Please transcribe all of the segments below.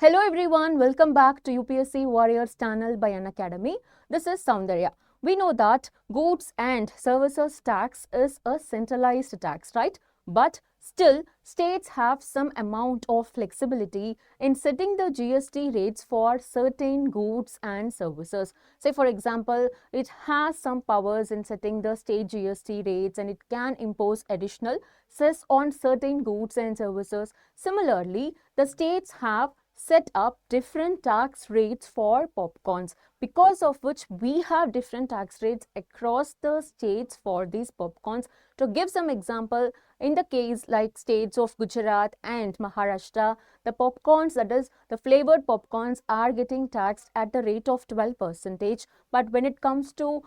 Hello everyone, welcome back to UPSC Warriors channel by Unacademy. This is Soundharya. We know that goods and services tax is a centralized tax, right? But still, states have some amount of flexibility in setting the GST rates for certain goods and services. Say for example, it has some powers in setting the state GST rates and it can impose additional cess on certain goods and services. Similarly, the states have set up different tax rates for popcorns, because of which we have different tax rates across the states for these popcorns. To give some example, in the case like states of Gujarat and Maharashtra, the popcorns, that is the flavored popcorns, are getting taxed at the rate of 12%. But when it comes to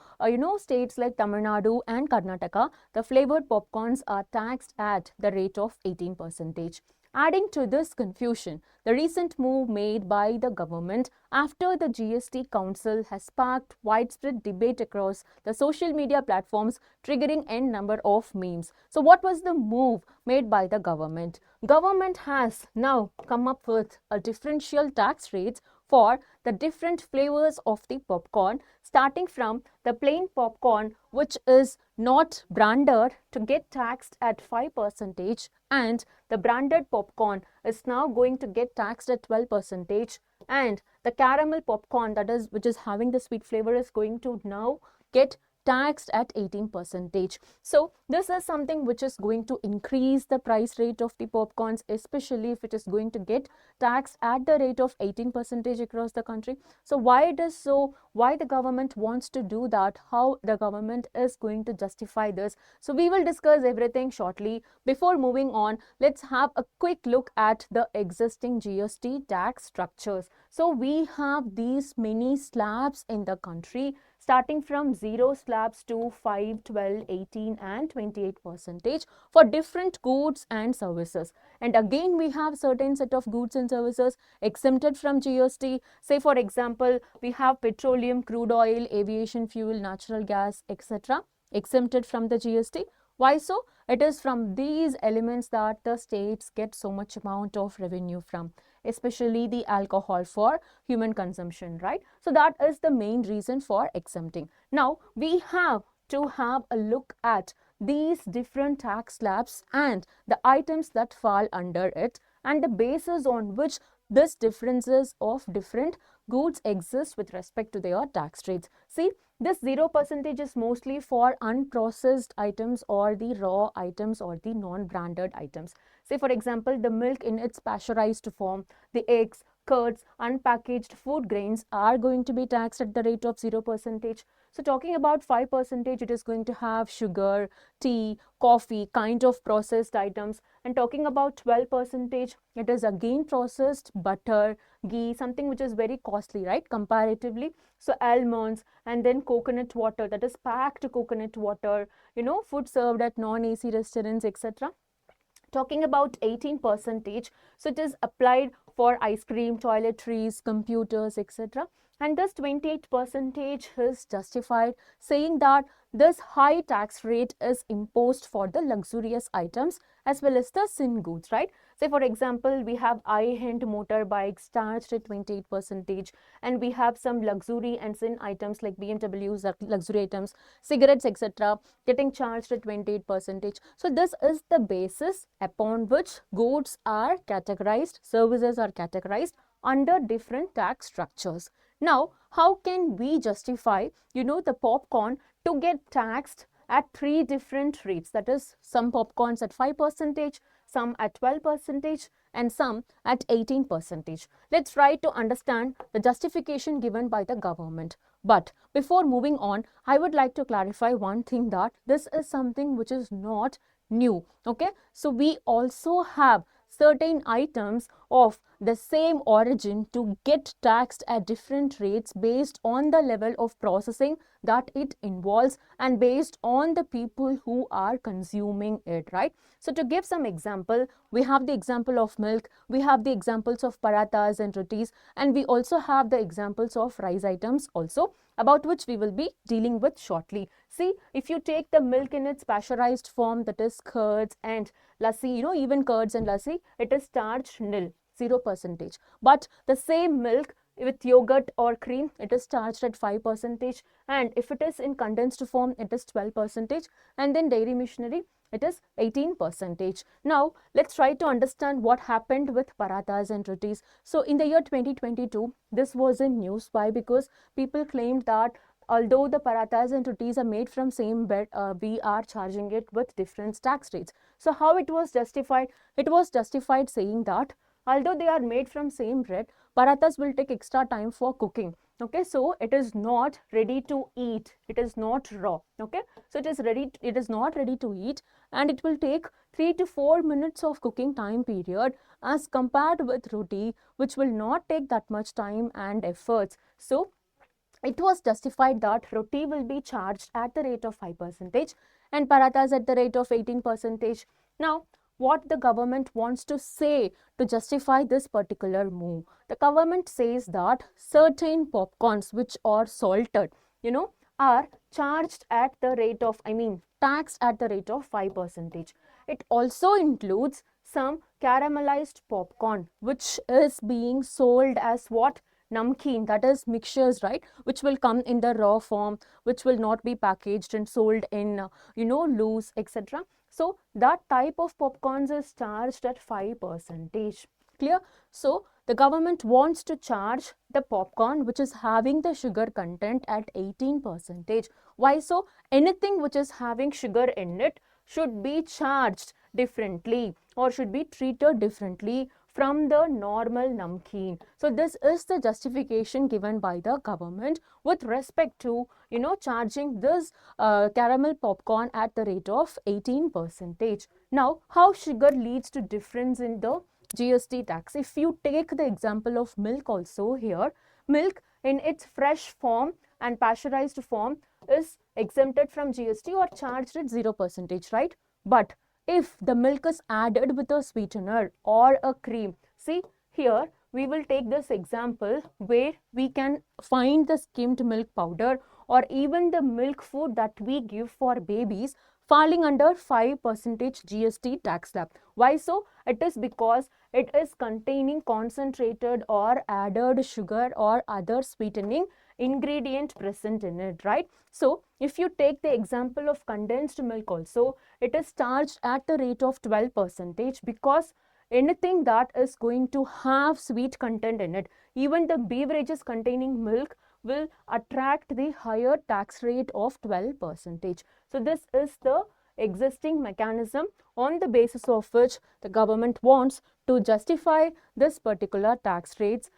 states like Tamil Nadu and Karnataka, the flavored popcorns are taxed at the rate of 18%. Adding to this confusion, the recent move made by the government after the GST Council has sparked widespread debate across the social media platforms, triggering n number of memes. So what was the move made by the government? Government has now come up with a differential tax rates for the different flavors of the popcorn, starting from the plain popcorn, which is not branded, to get taxed at 5%, and the branded popcorn is now going to get taxed at 12%, and the caramel popcorn, that is which is having the sweet flavor, is going to now get taxed at 18%. So this is something which is going to increase the price rate of the popcorns, especially if it is going to get taxed at the rate of 18% across the country. So why it is so? Why the government wants to do that? How the government is going to justify this? So we will discuss everything shortly. Before moving on, let's have a quick look at the existing GST tax structures. So we have these many slabs in the country, starting from 0 slabs to 5, 12, 18 and 28% for different goods and services. And again, we have certain set of goods and services exempted from GST. Say for example, we have petroleum, crude oil, aviation fuel, natural gas, etc. exempted from the GST. Why so? It is from these elements that the states get so much amount of revenue from, especially the alcohol for human consumption, right? So that is the main reason for exempting. Now we have to have a look at these different tax slabs and the items that fall under it, and the basis on which this differences of different goods exist with respect to their tax rates. See, this 0% is mostly for unprocessed items or the raw items or the non-branded items. Say for example, the milk in its pasteurized form, the eggs, curds, unpackaged food grains are going to be taxed at the rate of 0%. So talking about 5%, it is going to have sugar, tea, coffee, kind of processed items. And talking about 12%, it is again processed butter, ghee, something which is very costly, right, comparatively. So almonds, and then coconut water, that is packed coconut water, food served at non-AC restaurants, etc. Talking about 18%, so it is applied for ice cream, toiletries, computers, etc. And this 28% is justified, saying that this high tax rate is imposed for the luxurious items as well as the sin goods, right? Say for example, we have high-end motorbikes charged at 28%, and we have some luxury and sin items like BMWs, luxury items, cigarettes, etc. getting charged at 28%. So this is the basis upon which goods are categorized, services are categorized under different tax structures. Now, how can we justify, the popcorn to get taxed at 3 different rates? That is, some popcorns at 5%, some at 12%, and some at 18%. Let's try to understand the justification given by the government. But before moving on, I would like to clarify one thing, that this is something which is not new. Okay, so we also have certain items of the same origin to get taxed at different rates based on the level of processing that it involves and based on the people who are consuming it, right? So to give some example, we have the example of milk, we have the examples of parathas and rotis, and we also have the examples of rice items also, about which we will be dealing with shortly. See, if you take the milk in its pasteurized form, that is curds and lassi, even curds and lassi, it is starch nil, 0%. But the same milk with yogurt or cream, it is charged at 5%, and if it is in condensed form, it is 12%, and then dairy machinery, it is 18%. Now, let's try to understand what happened with parathas and rotis. So, in the year 2022, this was in news. Why? Because people claimed that although the parathas and rotis are made from same bread, we are charging it with different tax rates. So, how it was justified? It was justified saying that although they are made from same bread, parathas will take extra time for cooking. Okay, so it is not ready to eat. It is not raw. Okay, so it is not ready to eat, and it will take 3 to 4 minutes of cooking time period as compared with roti, which will not take that much time and efforts. So it was justified that roti will be charged at the rate of 5% and parathas at the rate of 18%. Now, what the government wants to say to justify this particular move? The government says that certain popcorns which are salted, are charged at the rate of, taxed at the rate of 5%. It also includes some caramelized popcorn which is being sold as what? Namkeen, that is mixtures, right, which will come in the raw form, which will not be packaged and sold in loose, etc. So that type of popcorns is charged at 5%. Clear? So the government wants to charge the popcorn which is having the sugar content at 18%. Why so? Anything which is having sugar in it should be charged differently or should be treated differently from the normal namkeen. So this is the justification given by the government with respect to charging this caramel popcorn at the rate of 18%. Now, how sugar leads to difference in the GST tax? If you take the example of milk also here, milk in its fresh form and pasteurized form is exempted from GST or charged at 0%, right? But if the milk is added with a sweetener or a cream, see here we will take this example where we can find the skimmed milk powder or even the milk food that we give for babies falling under 5% GST tax slab. Why so? It is because it is containing concentrated or added sugar or other sweetening ingredient present in it, right? So if you take the example of condensed milk also, it is charged at the rate of 12% because anything that is going to have sweet content in it, even the beverages containing milk, will attract the higher tax rate of 12%. So this is the existing mechanism on the basis of which the government wants to justify this particular tax rates,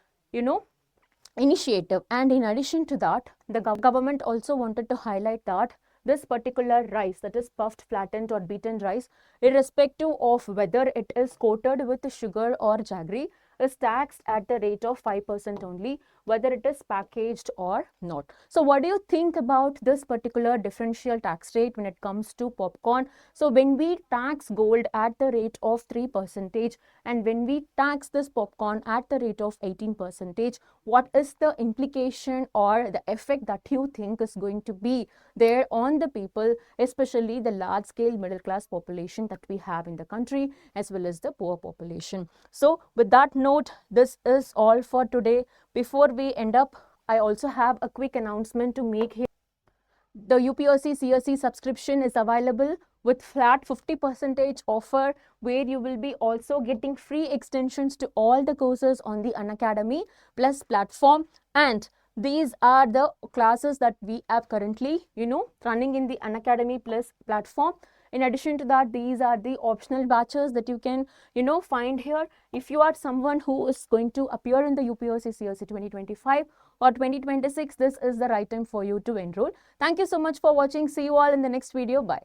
initiative. And in addition to that, the government also wanted to highlight that this particular rice, that is puffed, flattened or beaten rice, irrespective of whether it is coated with sugar or jaggery, is taxed at the rate of 5% only, whether it is packaged or not. So what do you think about this particular differential tax rate when it comes to popcorn? So when we tax gold at the rate of 3% and when we tax this popcorn at the rate of 18%, what is the implication or the effect that you think is going to be there on the people, especially the large scale middle class population that we have in the country as well as the poor population? So with that note, this is all for today. Before we end up, I also have a quick announcement to make here. The UPSC CSE subscription is available with flat 50% offer, where you will be also getting free extensions to all the courses on the Unacademy Plus platform. And these are the classes that we have currently, running in the Unacademy Plus platform. In addition to that, these are the optional batches that you can, find here. If you are someone who is going to appear in the UPSC CSE 2025 or 2026, this is the right time for you to enroll. Thank you so much for watching. See you all in the next video. Bye.